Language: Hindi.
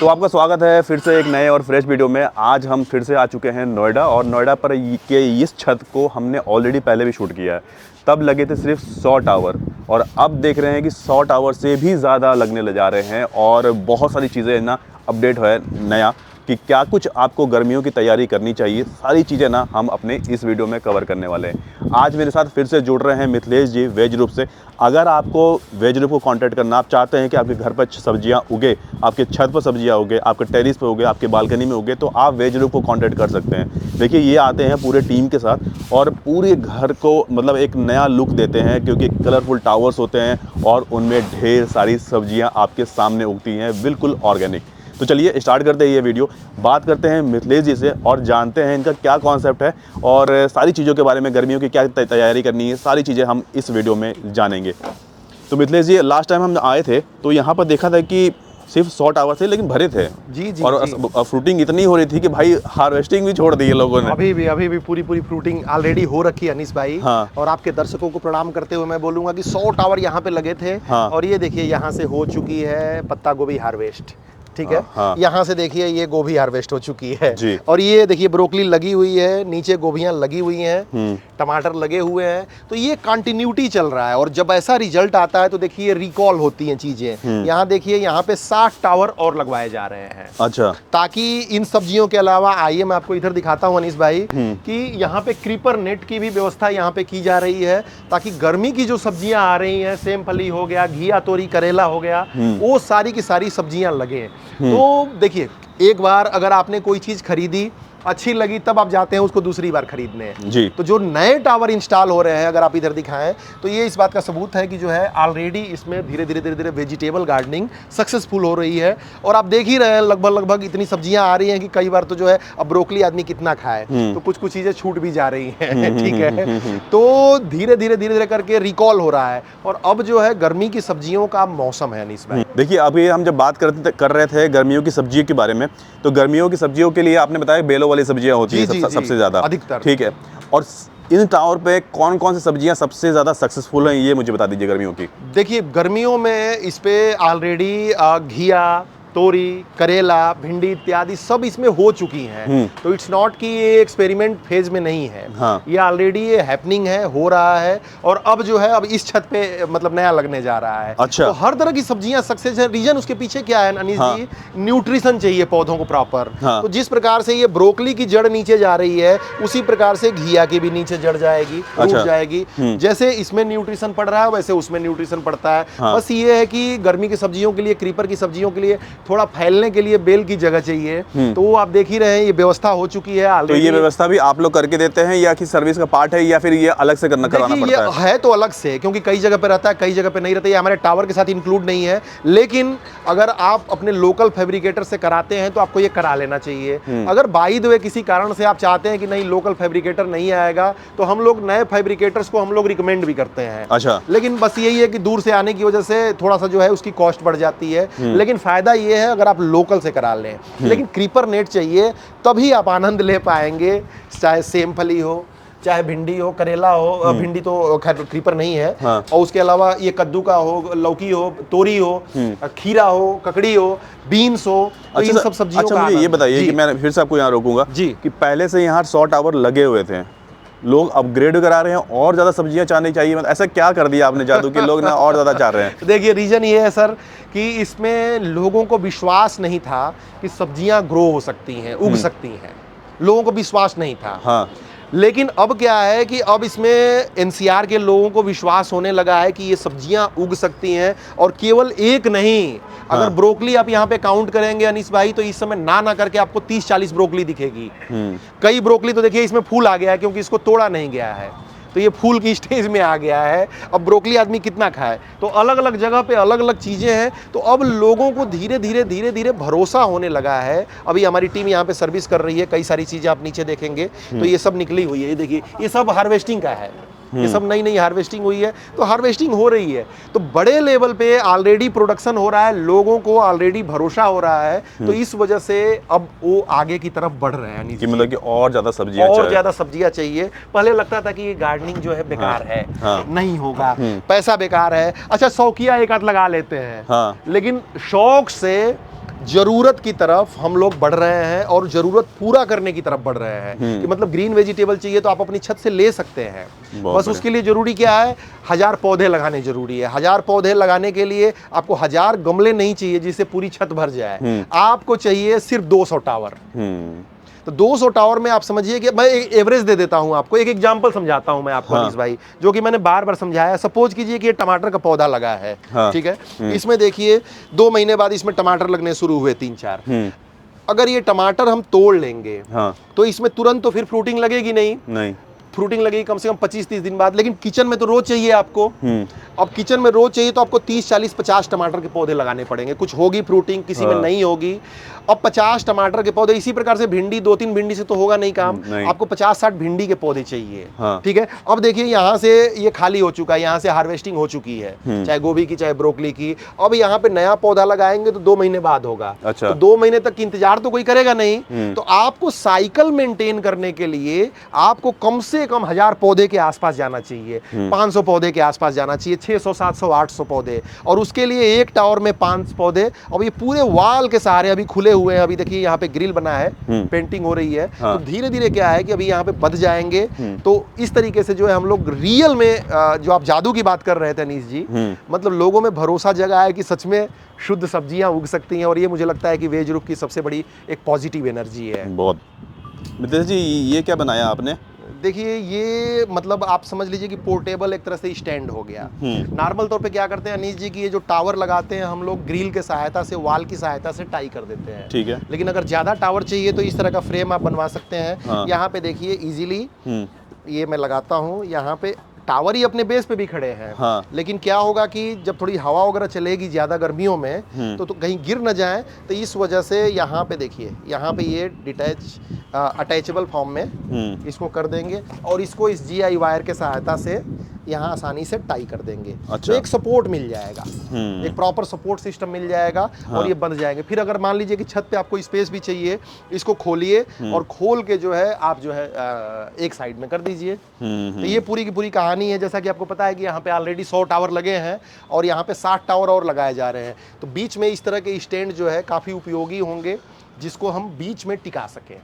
तो आपका स्वागत है फिर से एक नए और फ्रेश वीडियो में। आज हम फिर से आ चुके हैं नोएडा, और नोएडा पर के इस छत को हमने ऑलरेडी पहले भी शूट किया है। तब लगे थे सिर्फ 100 टावर, और अब देख रहे हैं कि 100 टावर से भी ज़्यादा लगने ले जा रहे हैं। और बहुत सारी चीज़ें ना अपडेट है नया कि क्या कुछ आपको गर्मियों की तैयारी करनी चाहिए, सारी चीज़ें ना हम अपने इस वीडियो में कवर करने वाले हैं। आज मेरे साथ फिर से जुड़ रहे हैं मिथिलेश जी वेज ग्रुप से। अगर आपको वेज ग्रुप को कांटेक्ट करना, आप चाहते हैं कि आपके घर पर सब्जियां उगे, आपके छत पर सब्जियां उगे, आपके टेरिस पर उगे, आपके बालकनी में उगे, तो आप वेज ग्रुप को कांटेक्ट कर सकते हैं। देखिए, ये आते हैं पूरे टीम के साथ और पूरे घर को मतलब एक नया लुक देते हैं, क्योंकि कलरफुल टावर्स होते हैं और उनमें ढेर सारी सब्जियाँ आपके सामने उगती हैं, बिल्कुल ऑर्गेनिक। तो चलिए स्टार्ट करते हैं ये वीडियो। बात करते हैं मिथिलेश जी से और जानते हैं इनका क्या कॉन्सेप्ट है और सारी चीज़ों के बारे में, गर्मियों की क्या तैयारी करनी है, सारी चीज़ें हम इस वीडियो में जानेंगे। तो मिथिलेश जी, लास्ट टाइम हम आए थे तो यहाँ पर देखा था कि सिर्फ 100 टावर थे, लेकिन भरे थे। जी। और फ्रूटिंग इतनी हो रही थी कि भाई हार्वेस्टिंग भी छोड़ दी है लोगों ने। अभी भी पूरी फ्रूटिंग ऑलरेडी हो रखी है अनीस भाई। हाँ। और आपके दर्शकों को प्रणाम करते हुए मैं बोलूंगा कि 100 टावर यहाँ पे लगे थे। हाँ। और ये देखिए यहाँ से हो चुकी है पत्ता गोभी हार्वेस्ट, ठीक है। हाँ। यहाँ से देखिए ये गोभी हार्वेस्ट हो चुकी है जी। और ये देखिए ब्रोकली लगी हुई है, नीचे गोभियां लगी हुई हैं, टमाटर लगे हुए हैं। तो ये कंटिन्यूटी चल रहा है और जब ऐसा रिजल्ट आता है तो देखिए रिकॉल होती हैं चीजें। यहाँ देखिए यहाँ पे 60 टावर और लगवाए जा रहे हैं। अच्छा। ताकि इन सब्जियों के अलावा, आइए मैं आपको इधर दिखाता हूँ अनीस भाई, कि यहाँ पे क्रीपर नेट की भी व्यवस्था यहाँ पे की जा रही है, ताकि गर्मी की जो सब्जियां आ रही हैं, सेम फली हो गया, घिया तोरी करेला हो गया, वो सारी की सारी सब्जियां लगे। तो देखिए, एक बार अगर आपने कोई चीज खरीदी, अच्छी लगी, तब आप जाते हैं उसको दूसरी बार खरीदने जी। तो जो नए टावर इंस्टॉल हो रहे हैं, अगर आप इधर दिखाएं तो ये इस बात का सबूत है कि जो है ऑलरेडी इसमें धीरे धीरे वेजिटेबल गार्डनिंग सक्सेसफुल हो रही है। और आप देख ही रहे हैं लगभग इतनी सब्जियां आ रही हैं कि कई बार तो जो है, अब ब्रोकली आदमी कितना खाए, तो कुछ चीजें छूट भी जा रही हैं। ठीक है। तो धीरे धीरे करके रिकॉल हो रहा है और अब जो है गर्मी की सब्जियों का मौसम है अनीस भाई। देखिए, अभी हम जब बात कर रहे थे गर्मियों की सब्जियों के बारे में, तो गर्मियों की सब्जियों के लिए आपने बताया बेलों वाली सब्जियां होती हैं सबसे ज्यादा, अधिकतर। ठीक है। और इन टावर पे कौन कौन सी सब्जियां सबसे ज्यादा सक्सेसफुल हैं, ये मुझे बता दीजिए गर्मियों की। देखिए, गर्मियों में इस पे ऑलरेडी घिया, तोरी, करेला, भिंडी इत्यादि सब इसमें हो चुकी हैं। तो इट्स नॉट कि ये एक्सपेरिमेंट फेज में नहीं है। हाँ। ये ऑलरेडी ये हैपनिंग है, हो रहा है। और अब जो है, अब इस छत पे मतलब नया लगने जा रहा है। अच्छा। तो हर तरह की सब्जियां सक्सेस है। रीजन उसके पीछे क्या है अनीस जी? न्यूट्रिशन चाहिए पौधों को प्रॉपर। तो जिस प्रकार से ये ब्रोकली की जड़ नीचे जा रही है, उसी प्रकार से घिया की भी नीचे जड़ जाएगी, रूट जाएगी। जैसे इसमें न्यूट्रिशन पड़ रहा है, वैसे उसमें न्यूट्रिशन पड़ता है। बस ये है कि गर्मी की सब्जियों के लिए, क्रीपर की सब्जियों के लिए थोड़ा फैलने के लिए बेल की जगह चाहिए। तो वो आप देख ही रहे हैं, ये व्यवस्था हो चुकी है ऑलरेडी। तो ये व्यवस्था भी आप लोग करके देते हैं या कि सर्विस का पार्ट है, या फिर ये अलग से करवाना पड़ता है? तो अलग से, क्योंकि कई जगह पे रहता है, कई जगह पे नहीं रहता है। ये हमारे टावर के साथ इंक्लूड नहीं है। लेकिन अगर आप अपने लोकल फैब्रिकेटर से कराते हैं तो आपको ये करा लेना चाहिए। अगर बाय द वे किसी कारण से आप चाहते हैं कि नहीं, लोकल फैब्रिकेटर नहीं आएगा, तो हम लोग नए फैब्रिकेटर्स को हम लोग रिकमेंड भी करते हैं। अच्छा। लेकिन बस यही है कि दूर से आने की वजह से थोड़ा सा जो है उसकी कॉस्ट बढ़ जाती है। लेकिन फायदा ये है अगर आप लोकल से करा लें। लेकिन क्रीपर नेट चाहिए, तभी आप आनंद ले पाएंगे। चाहे सेम फली हो, चाहे भिंडी हो, करेला हो, भिंडी तो खैर क्रीपर नहीं है। हाँ। और उसके अलावा ये कद्दू का हो, लौकी हो, तोरी हो, खीरा हो, ककड़ी हो, बीन्स हो, तो इन सब सब्जियों का। मुझे ये बताइए कि मैं फिर से आपको यहाँ रोकूंगा जी, कि पहले से यहाँ 100 टावर लगे हुए थे, लोग अपग्रेड करा रहे हैं और ज्यादा सब्जियां चाहनी चाहिए, मतलब ऐसा क्या कर दिया आपने जादू कि लोग ना और ज्यादा चाह रहे हैं? देखिए, रीजन ये है सर कि इसमें लोगों को विश्वास नहीं था कि सब्जियां ग्रो हो सकती हैं, उग सकती हैं। लोगों को विश्वास नहीं था। हाँ। लेकिन अब क्या है कि अब इसमें एनसीआर के लोगों को विश्वास होने लगा है कि ये सब्जियां उग सकती हैं। और केवल एक नहीं, अगर ब्रोकली आप यहाँ पे काउंट करेंगे अनीस भाई, तो इस समय ना करके आपको 30-40 ब्रोकली दिखेगी। कई ब्रोकली तो देखिए इसमें फूल आ गया है, क्योंकि इसको तोड़ा नहीं गया है, तो ये फूल की स्टेज में आ गया है। अब ब्रोकली आदमी कितना खाए, तो अलग अलग जगह पे अलग अलग चीज़ें हैं। तो अब लोगों को धीरे धीरे भरोसा होने लगा है। अभी हमारी टीम यहाँ पे सर्विस कर रही है, कई सारी चीज़ें आप नीचे देखेंगे तो ये सब निकली हुई है। ये देखिए, ये सब हार्वेस्टिंग का है। ये सब नई हार्वेस्टिंग हुई है, तो हार्वेस्टिंग हो रही है। तो बड़े लेवल पे ऑलरेडी प्रोडक्शन हो रहा है, लोगों को ऑलरेडी भरोसा हो रहा है। तो इस वजह से अब वो आगे की तरफ बढ़ रहे हैं कि मतलब कि और ज्यादा सब्जियां चाहिए। पहले लगता था कि ये गार्डनिंग जो है बेकार है, नहीं होगा, पैसा बेकार है, अच्छा शौकिया एक आध लगा लेते हैं। लेकिन शौक से जरूरत की तरफ हम लोग बढ़ रहे हैं और जरूरत पूरा करने की तरफ बढ़ रहे हैं कि मतलब ग्रीन वेजिटेबल चाहिए तो आप अपनी छत से ले सकते हैं। बस उसके लिए जरूरी क्या है, 1000 पौधे लगाने जरूरी है। 1000 पौधे लगाने के लिए आपको 1000 गमले नहीं चाहिए जिससे पूरी छत भर जाए, आपको चाहिए सिर्फ 200 टावर। तो 200 टावर में आप समझिए कि मैं एक एवरेज दे देता हूं आपको, एक एग्जांपल समझाता हूं मैं आपको अनीस भाई, जो कि मैंने बार बार समझाया। सपोज कीजिए कि ये टमाटर का पौधा लगा है, ठीक है, इसमें देखिए 2 महीने बाद इसमें टमाटर लगने शुरू हुए 3-4। अगर ये टमाटर हम तोड़ लेंगे तो इसमें तुरंत तो फिर फ्रूटिंग लगेगी नहीं, फ्रूटिंग लगेगी कम से कम 25-30 दिन बाद। लेकिन किचन में तो रोज चाहिए आपको। अब किचन में रोज चाहिए तो आपको 30, 40, 50 टमाटर के पौधे लगाने पड़ेंगे। कुछ होगी फ्रूटिंग, किसी में नहीं होगी। अब 50 टमाटर के पौधे, इसी प्रकार से भिंडी, 2-3 भिंडी से तो होगा नहीं काम, आपको 50-60 भिंडी के पौधे चाहिए। ठीक है, अब देखिए यहाँ से ये खाली हो चुका है, यहाँ से हार्वेस्टिंग हो चुकी है, चाहे गोभी की चाहे ब्रोकली की। अब यहाँ पे नया पौधा लगाएंगे तो 2 महीने बाद होगा। अच्छा। तो 2 महीने तक इंतजार तो कोई करेगा नहीं। तो आपको साइकिल मेंटेन करने के लिए आपको कम से कम 1000 पौधे के आसपास जाना चाहिए, 500 पौधे के आसपास जाना चाहिए, 600, 700, 800 पौधे। और उसके लिए एक टावर में 5 पौधे। अब ये पूरे वाल के सहारे अभी खुले हुए हैं। अभी देखिए यहाँ पे ग्रिल बना है, पेंटिंग हो रही है। तो धीरे धीरे क्या है कि अभी यहाँ पे बध जाएंगे। तो इस तरीके से जो है हम लोग रियल में जो आप जादू की बात कर रहे थे अनीस जी, मतलब लोगों में भरोसा जगा है कि सच में शुद्ध सब्जियां उग सकती हैं। और ये मुझे लगता है कि वेज ग्रुप की सबसे बड़ी एक पॉजिटिव एनर्जी है। बहुत। मितेश जी, ये क्या बनाया आपने? देखिए ये मतलब आप समझ लीजिए कि पोर्टेबल एक तरह से स्टैंड हो गया। नॉर्मल तौर पे क्या करते हैं अनीस जी की, ये जो टावर लगाते हैं हम लोग ग्रिल के सहायता से, वाल की सहायता से टाई कर देते हैं। ठीक है। लेकिन अगर ज्यादा टावर चाहिए तो इस तरह का फ्रेम आप बनवा सकते हैं। यहाँ पे देखिए इजीली ये मैं लगाता हूँ, यहाँ पे टावर ही अपने बेस पे भी खड़े हैं। लेकिन क्या होगा कि जब थोड़ी हवा वगैरह चलेगी ज्यादा गर्मियों में तो कहीं गिर न जाए, तो इस वजह से यहाँ पे देखिए, यहाँ पे ये अटैचेबल फॉर्म में इसको कर देंगे और इसको इस GI वायर के सहायता से यहाँ आसानी से टाई कर देंगे। अच्छा। तो एक सपोर्ट मिल जाएगा, एक प्रॉपर सपोर्ट सिस्टम मिल जाएगा। और ये बंध जाएंगे। फिर अगर मान लीजिए कि छत पे आपको स्पेस भी चाहिए, इसको खोलिए और खोल के जो है आप जो है एक साइड में कर दीजिए। तो ये पूरी की पूरी कहानी है। जैसा कि आपको पता है कि यहाँ पे ऑलरेडी 100 टावर लगे हैं और यहाँ पे 60 टावर और लगाए जा रहे हैं। तो बीच में इस तरह के स्टैंड जो है काफी उपयोगी होंगे, जिसको हम बीच में टिका सकें।